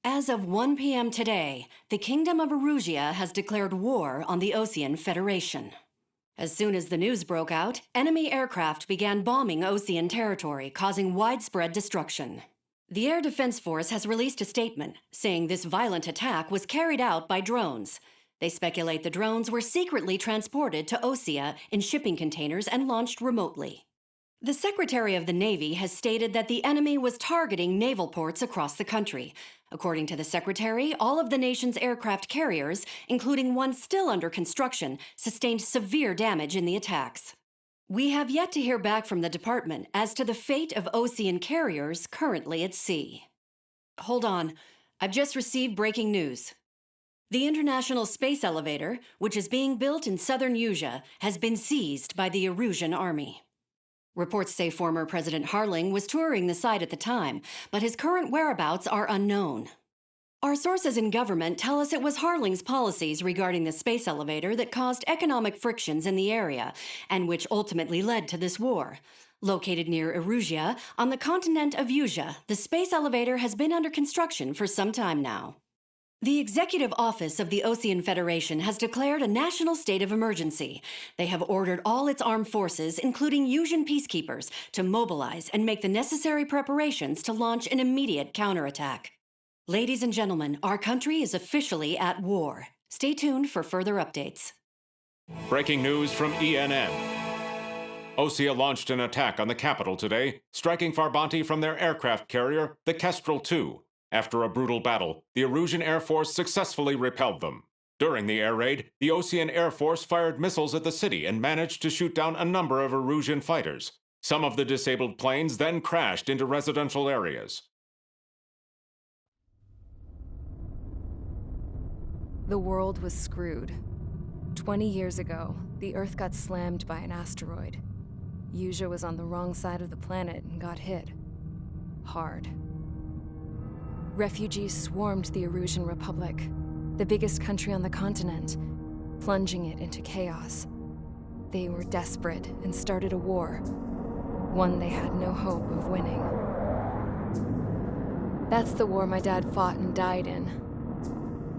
As of 1 p.m. today, the Kingdom of Erusea has declared war on the Osean Federation. As soon as the news broke out, enemy aircraft began bombing Osean territory, causing widespread destruction. The Air Defense Force has released a statement saying this violent attack was carried out by drones. They speculate the drones were secretly transported to Osea in shipping containers and launched remotely. The Secretary of the Navy has stated that the enemy was targeting naval ports across the country. According to the Secretary, all of the nation's aircraft carriers, including one still under construction, sustained severe damage in the attacks. We have yet to hear back from the department as to the fate of Osean carriers currently at sea. Hold on, I've just received breaking news. The International Space Elevator, which is being built in southern Usea, has been seized by the Erusian Army. Reports say former President Harling was touring the site at the time, but his current whereabouts are unknown. Our sources in government tell us it was Harling's policies regarding the space elevator that caused economic frictions in the area, and which ultimately led to this war. Located near Erusea, on the continent of Usea, the space elevator has been under construction for some time now. The Executive Office of the Osean Federation has declared a national state of emergency. They have ordered all its armed forces, including Usean peacekeepers, to mobilize and make the necessary preparations to launch an immediate counterattack. Ladies and gentlemen, our country is officially at war. Stay tuned for further updates. Breaking news from ENN. Osea launched an attack on the capital today, striking Farbanti from their aircraft carrier, the Kestrel II. After a brutal battle, the Erusian Air Force successfully repelled them. During the air raid, the Osean Air Force fired missiles at the city and managed to shoot down a number of Erusian fighters. Some of the disabled planes then crashed into residential areas. The world was screwed. 20 years ago, the Earth got slammed by an asteroid. Usea was on the wrong side of the planet and got hit. Hard. Refugees swarmed the Erusian Republic, the biggest country on the continent, plunging it into chaos. They were desperate and started a war, one they had no hope of winning. That's the war my dad fought and died in.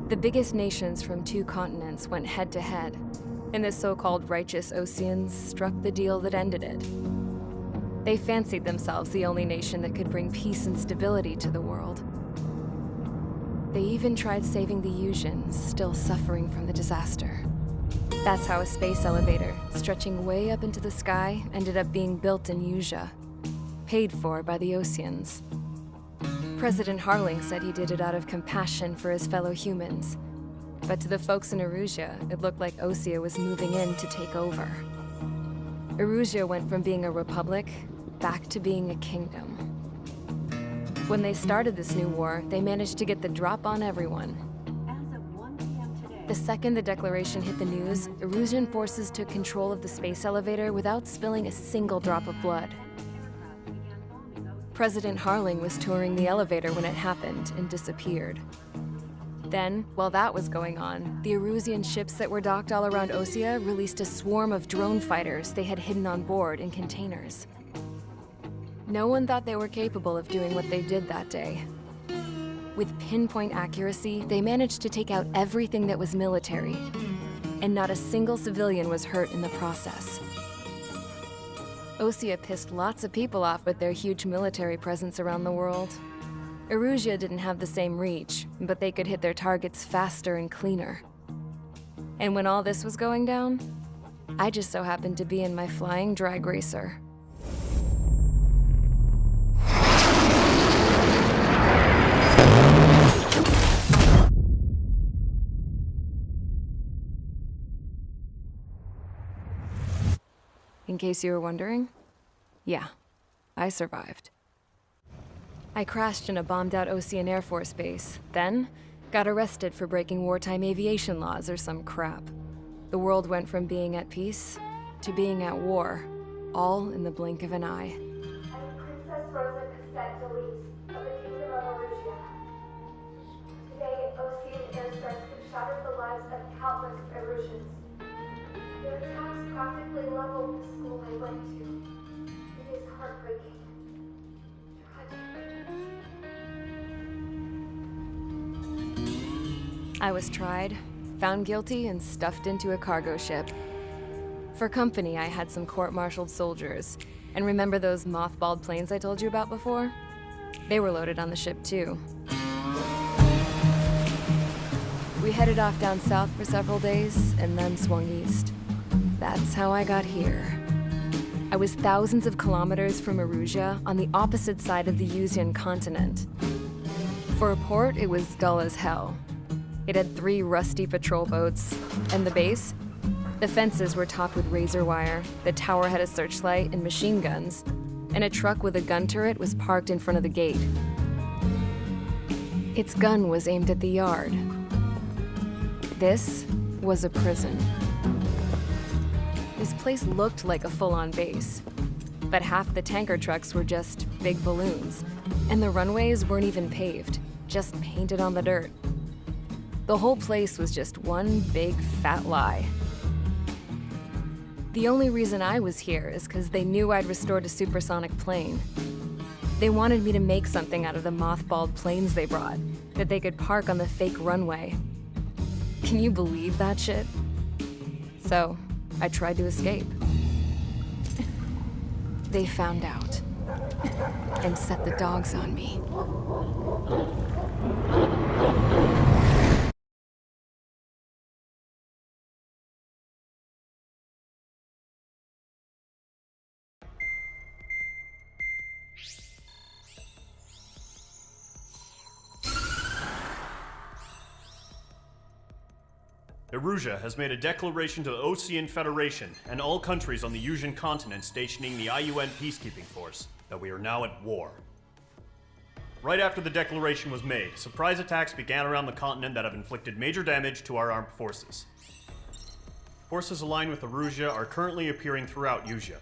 The biggest nations from 2 continents went head-to-head, and the so-called righteous Oseans struck the deal that ended it. They fancied themselves the only nation that could bring peace and stability to the world. They even tried saving the Useans, still suffering from the disaster. That's how a space elevator, stretching way up into the sky, ended up being built in Usea, paid for by the Oseans. President Harling said he did it out of compassion for his fellow humans. But to the folks in Erusea, it looked like Osea was moving in to take over. Erusea went from being a republic back to being a kingdom. When they started this new war, they managed to get the drop on everyone. As of 1 p.m. today, The second the declaration hit the news, Erusian forces took control of the space elevator without spilling a single drop of blood. President Harling was touring the elevator when it happened and disappeared. Then, while that was going on, the Erusian ships that were docked all around Osea released a swarm of drone fighters they had hidden on board in containers. No one thought they were capable of doing what they did that day. With pinpoint accuracy, they managed to take out everything that was military, and not a single civilian was hurt in the process. Osea pissed lots of people off with their huge military presence around the world. Erusea didn't have the same reach, but they could hit their targets faster and cleaner. And when all this was going down, I just so happened to be in my flying drag racer. In case you were wondering, yeah, I survived. I crashed in a bombed-out Osean Air Force base, then got arrested for breaking wartime aviation laws or some crap. The world went from being at peace to being at war, all in the blink of an eye. I'm Princess Rosa Cassette Delise of the Kingdom of Erusea. Today, Osean airstrikes have shattered the lives of countless Erusians. Their attacks practically leveled the school I went to. It is heartbreaking. Tragic. I was tried, found guilty, and stuffed into a cargo ship. For company, I had some court-martialed soldiers. And remember those mothballed planes I told you about before? They were loaded on the ship, too. We headed off down south for several days, and then swung east. That's how I got here. I was thousands of kilometers from Erusea, on the opposite side of the Osean continent. For a port, it was dull as hell. It had 3 rusty patrol boats, and the base? The fences were topped with razor wire, the tower had a searchlight and machine guns, and a truck with a gun turret was parked in front of the gate. Its gun was aimed at the yard. This was a prison. This place looked like a full-on base, but half the tanker trucks were just big balloons, and the runways weren't even paved, just painted on the dirt. The whole place was just one big fat lie. The only reason I was here is because they knew I'd restored a supersonic plane. They wanted me to make something out of the mothballed planes they brought, that they could park on the fake runway. Can you believe that shit? So, I tried to escape. They found out and set the dogs on me. Erusea has made a declaration to the Osean Federation and all countries on the Osean continent stationing the IUN peacekeeping force that we are now at war. Right after the declaration was made, surprise attacks began around the continent that have inflicted major damage to our armed forces. Forces aligned with Erusea are currently appearing throughout Erusea.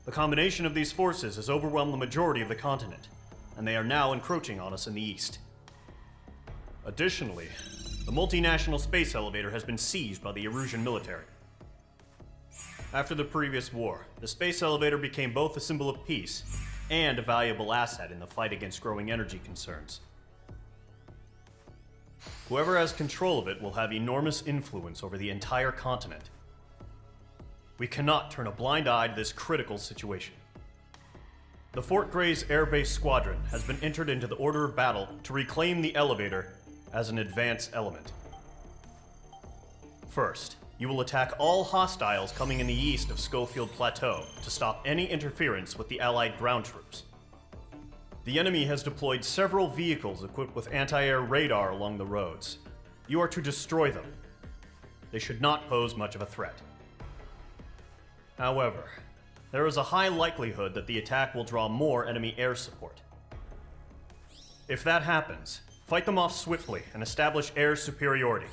The combination of these forces has overwhelmed the majority of the continent, and they are now encroaching on us in the east. Additionally, the multinational space elevator has been seized by the Erusian military. After the previous war, the space elevator became both a symbol of peace and a valuable asset in the fight against growing energy concerns. Whoever has control of it will have enormous influence over the entire continent. We cannot turn a blind eye to this critical situation. The Fort Gray's Air Base Squadron has been entered into the order of battle to reclaim the elevator as an advance element. First, you will attack all hostiles coming in the east of Schofield Plateau to stop any interference with the Allied ground troops. The enemy has deployed several vehicles equipped with anti-air radar along the roads. You are to destroy them. They should not pose much of a threat. However, there is a high likelihood that the attack will draw more enemy air support. If that happens, fight them off swiftly and establish air superiority.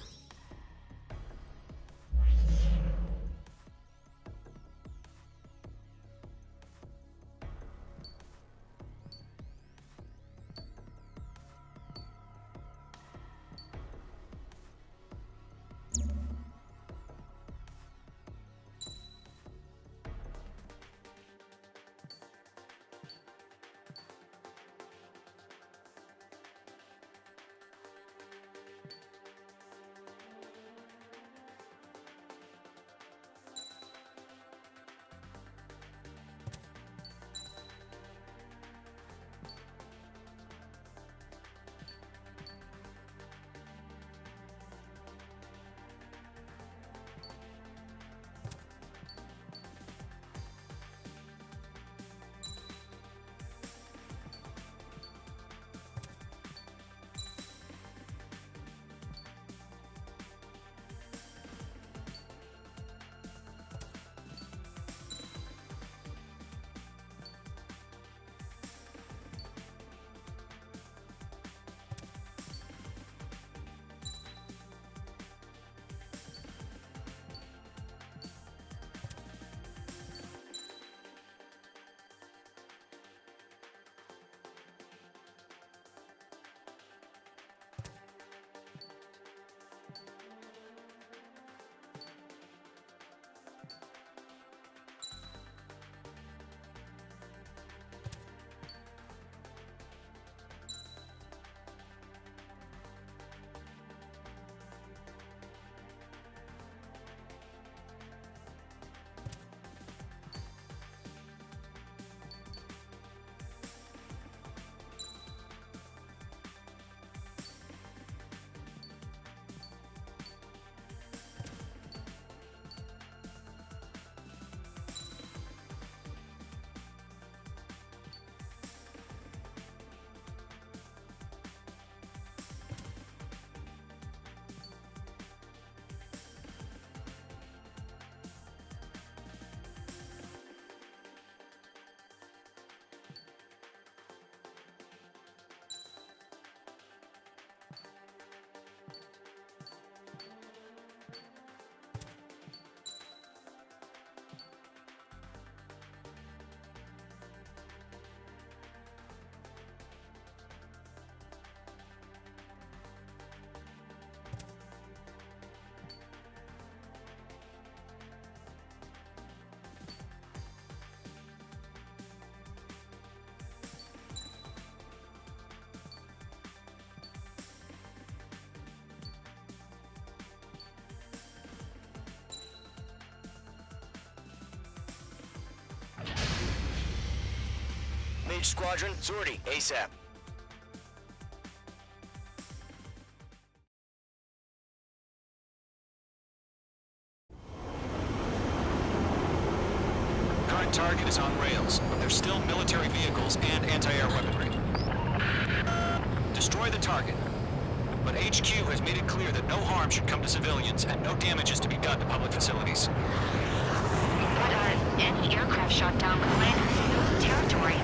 Mage Squadron, sortie, ASAP. Current target is on rails, but there's still military vehicles and anti-air weaponry. Destroy the target. But HQ has made it clear that no harm should come to civilians and no damage is to be done to public facilities. But, any aircraft shot down could land in civilian territory.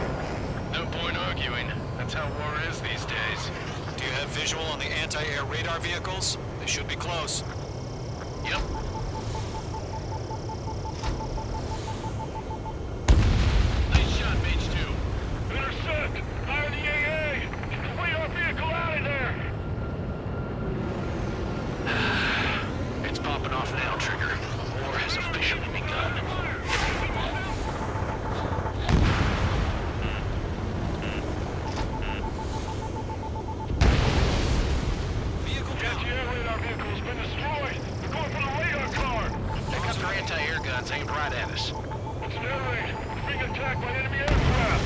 No point arguing. That's how war is these days. Do you have visual on the anti-air radar vehicles? They should be close. Yep. Nice shot, Mage 2. Intercept! Fire the AA! Get the radar vehicle out of there! It's popping off now, Trigger. War has officially begun. Anti-air radar vehicle has been destroyed! They're going for the radar car! Pick up their anti-air guns aimed right at us. It's an air raid. We're being attacked by enemy aircraft!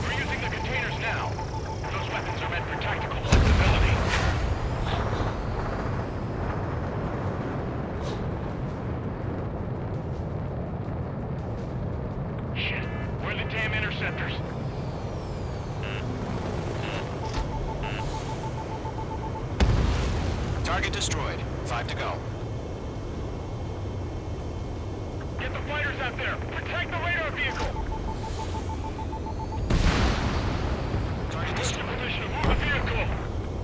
We're using the containers now. Those weapons are meant for tactical flexibility. Shit. Where are the damn interceptors? Target destroyed. 5 to go. Get the fighters out there! Protect the radar vehicle! Target Push to destroyed. position. Move the vehicle!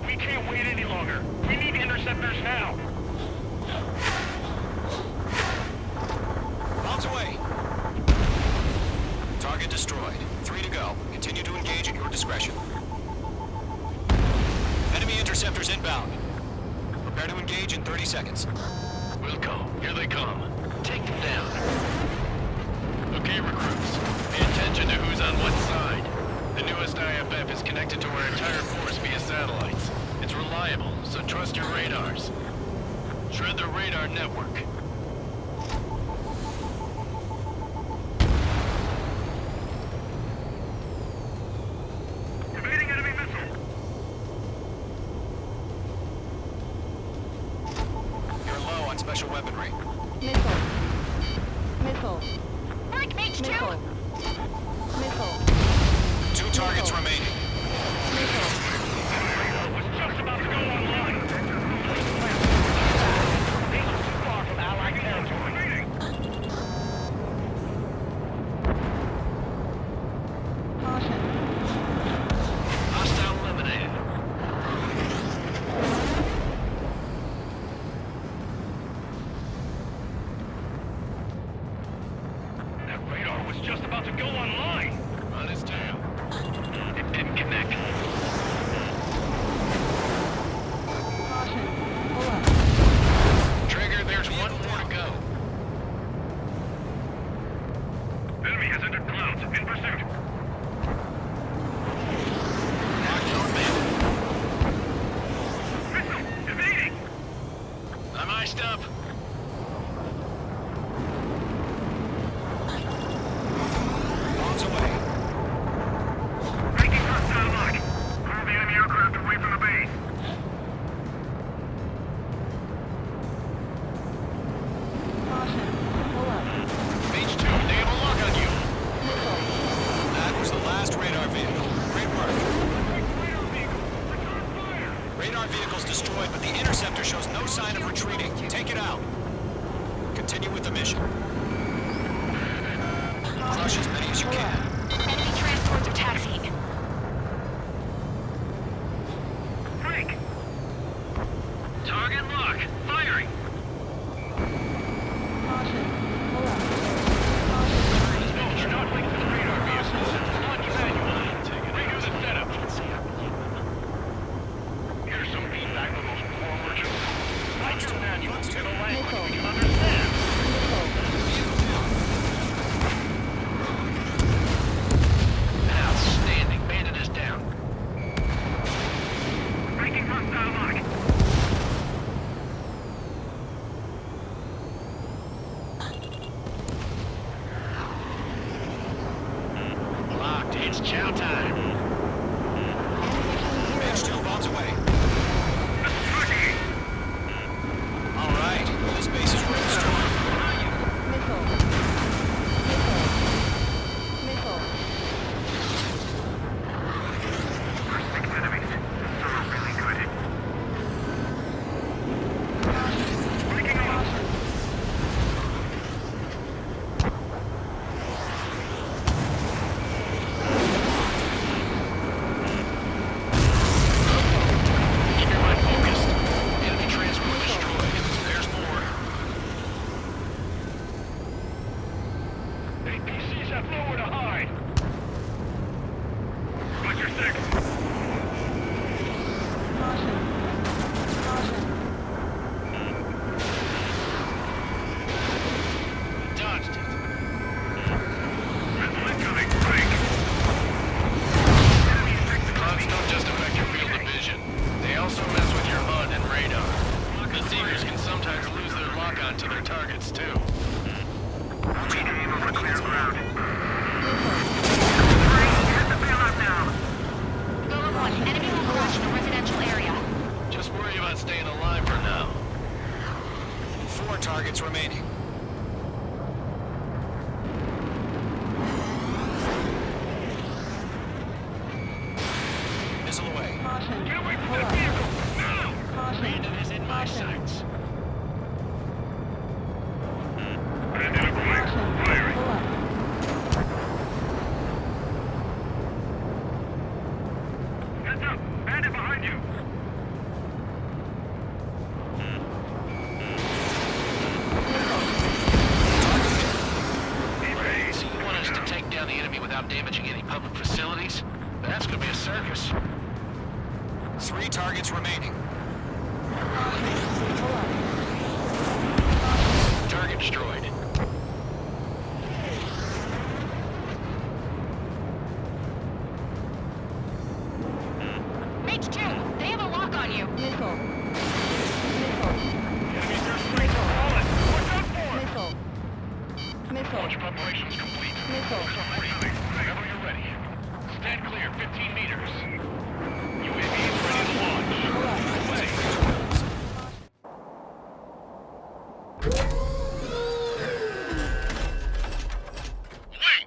We can't wait any longer. We need interceptors now! Bombs away! Target destroyed. 3 to go. Continue to engage at your discretion. Enemy interceptors inbound. Prepare to engage in 30 seconds. We'll go. Here they come. Take them down. Okay, recruits. Pay attention to who's on what side. The newest IFF is connected to our entire force via satellites. It's reliable, so trust your radars. Shred the radar network. Evading enemy missile. You're low on special weaponry. Missile. Missile. Mark Mage 2! Missile. Missile. 2 targets remaining. Missile. Was just about to go online. These are too far from Allied territory. Caution. Hostile eliminated. That radar was just about to go online. On his tail. It didn't connect. Caution. Pull up. Trigger, there's one more to go. Enemy has entered clouds. In pursuit. Locked on bandit. Missile! Evading! I'm iced up. Bombs away. Breaking hostile lock. Pull the enemy aircraft away from the base. Caution. Pull up. Mage 2, they have a lock on you. Missile. That was the last radar vehicle. Great work. Radar vehicle! It's on fire! Radar vehicle's destroyed, but the interceptor shows no sign of retreating. Take it out. Continue with the mission. Crush as many as you can. Enemy transports are taxiing. Frank! Target lock. Firing! Caution. Pull up. No, you're not linked to the radar vehicle. Launch manually. Redo the setup. Here's some feedback from those poor merchants. Write your manual in a language we can understand. Missile. It's chow time. H2 bombs away. All right, this base is ready to destroy. Missile. Keep your mind focused. Enemy transport destroyed. There's more. APCs have nowhere to hide. Roger 6. Dodged it. Missile incoming. Break. The clouds don't just affect your field of vision. They also mess with your HUD and radar. The Seekers can sometimes lose their lock-on to their targets, too. Aim over clear ground. Golem 1, enemy will crash in a residential area. Just worry about staying alive for now. 4 targets remaining. Missile away. Get away from that vehicle! Now! Bandit is in my sights. Bandit aboard. Firing. Heads up! Bandit behind you! So you want us to take down the enemy without damaging any public facilities? That's gonna be a circus. 3 targets remaining. Target destroyed. H2, they have a lock on you. Enemies airstrike are falling! Watch out for it! Launch preparations complete. Whenever you're ready. Stand clear, 15 meters. UAV ready to launch. Away. Wait!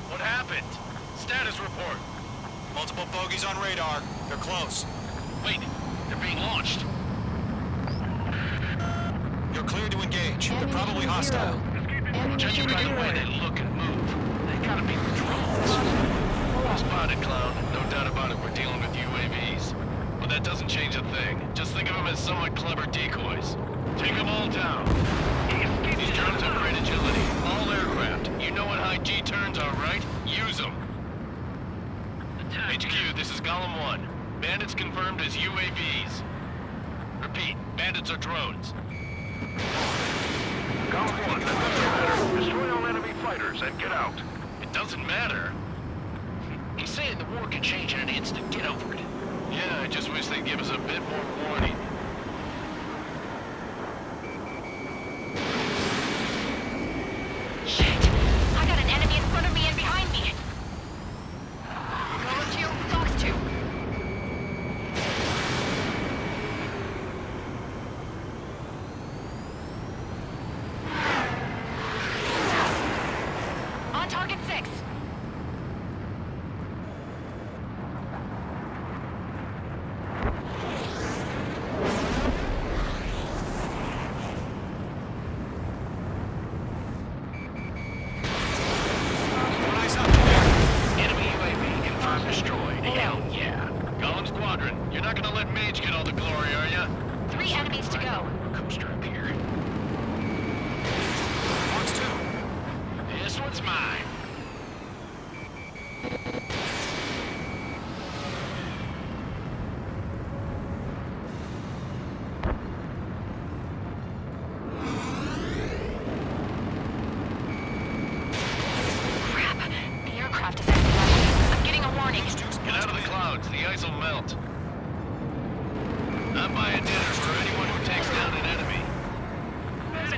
What happened? Status report. Multiple bogeys on radar. They're close. Wait, they're being launched. You're cleared to engage. They're probably hostile. Judging by the way they look and move, they gotta be drones. Spotted, clown. No doubt about it, we're dealing with UAVs. But that doesn't change a thing. Just think of them as somewhat clever decoys. Take them all down. These drones have great agility. All aircraft. You know what high G turns are, right? Use them. HQ, this is Golem 1. Bandits confirmed as UAVs. Repeat, bandits are drones. Golem 1, that doesn't matter. Destroy all enemy fighters and get out. It doesn't matter. He's saying the war can change in an instant. Get over it. Yeah, I just wish they'd give us a bit more warning. Shit! I got an enemy in front of me and behind me. Golem 2, Fox 2. On target 6.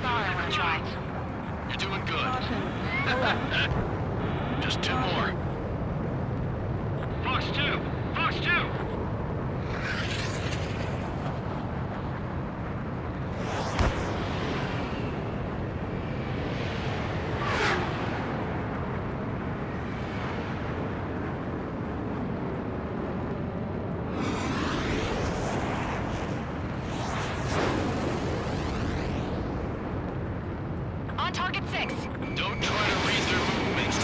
all I want to try. You're doing good. Just 2 more. Fox 2! Fox 2! On target 6. Don't try to read their movements.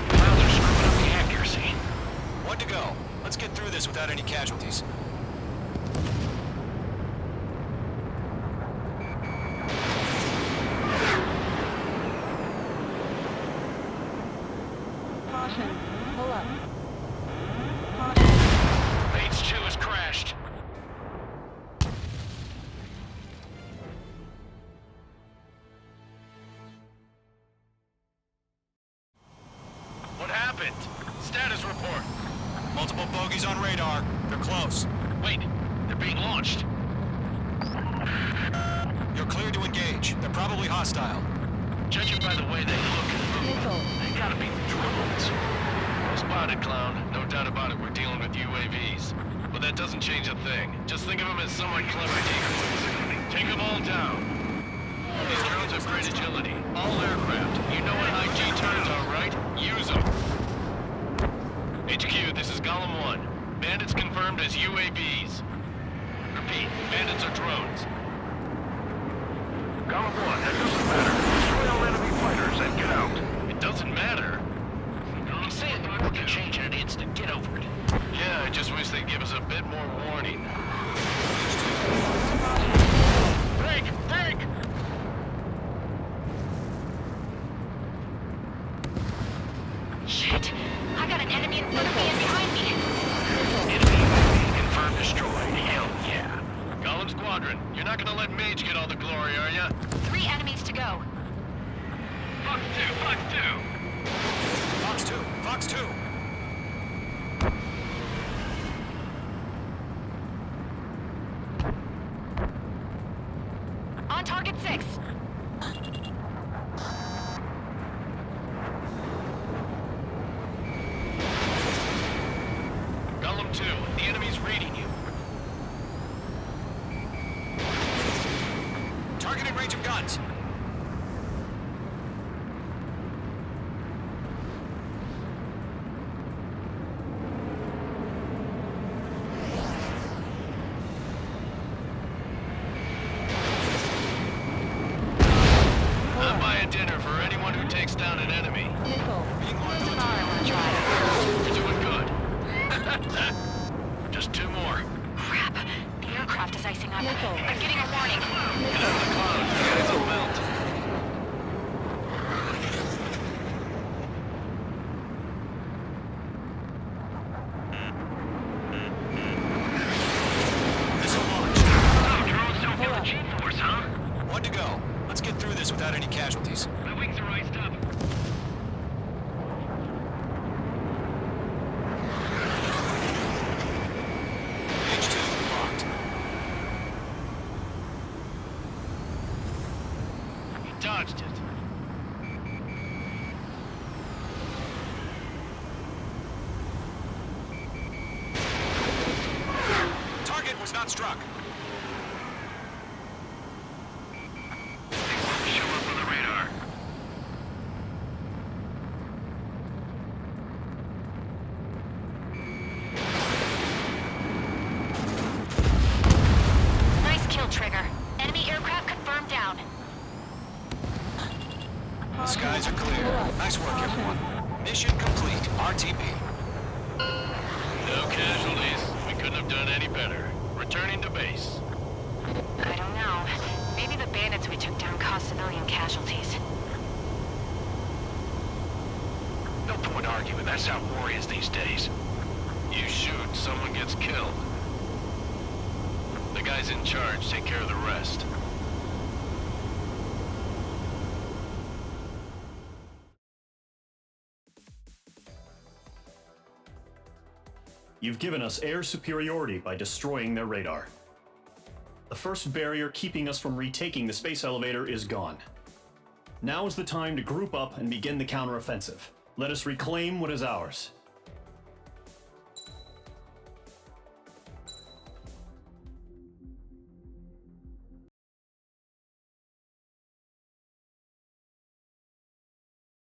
Clouds are screwing up the accuracy. 1 to go. Let's get through this without any casualties. H2 has crashed. What happened? Status report. Multiple bogeys on radar. They're close. Wait, they're being launched. You're cleared to engage. They're probably hostile. Judging by the way they look and move, they gotta be drones. Well spotted, clown. No doubt about it, we're dealing with UAVs. But that doesn't change a thing. Just think of them as somewhat clever decoys. Take them all down. These drones have great agility. All aircraft. You know what IG turns are, right? Use them. HQ, this is Golem 1. Bandits confirmed as UAVs. Repeat, bandits are drones. Golem 1, that doesn't matter. Destroy all enemy fighters and get out. It doesn't matter. I'm saying the war can change in an instant. Get over it. Yeah, I just wish they'd give us a bit more warning. Break! Break! Shit! I got an enemy in front of me and behind me. Enemy UAV confirmed destroyed. Hell yeah. Golem Squadron, you're not gonna let Mage get all the glory, are ya? 3 enemies to go. Fox 2! Fox 2! Fox 2! Fox 2! On target 6. Golem 2, the enemy's reading you. Targeting range of guns. I'll buy a dinner for anyone who takes down an enemy. Being launched All I want to try. You're doing good. Just 2 more. Crap. The aircraft is icing up. I'm getting a warning. Get out of the clouds, you guys will melt. Missile launch. Drones don't feel the G-force, huh? 1 to go. Let's get through this without any casualties. My wings are iced up. H2 locked. He dodged it. Target was not struck. Show up on the radar. Nice kill, Trigger. Enemy aircraft confirmed down. The skies are clear. Nice work, everyone. Mission complete. RTB. No casualties. We couldn't have done any better. Returning to base. I don't know. Maybe the bandits we took down caused civilian casualties. No point arguing. That's how war is these days. You shoot, someone gets killed. The guys in charge take care of the rest. You've given us air superiority by destroying their radar. The first barrier keeping us from retaking the space elevator is gone. Now is the time to group up and begin the counteroffensive. Let us reclaim what is ours.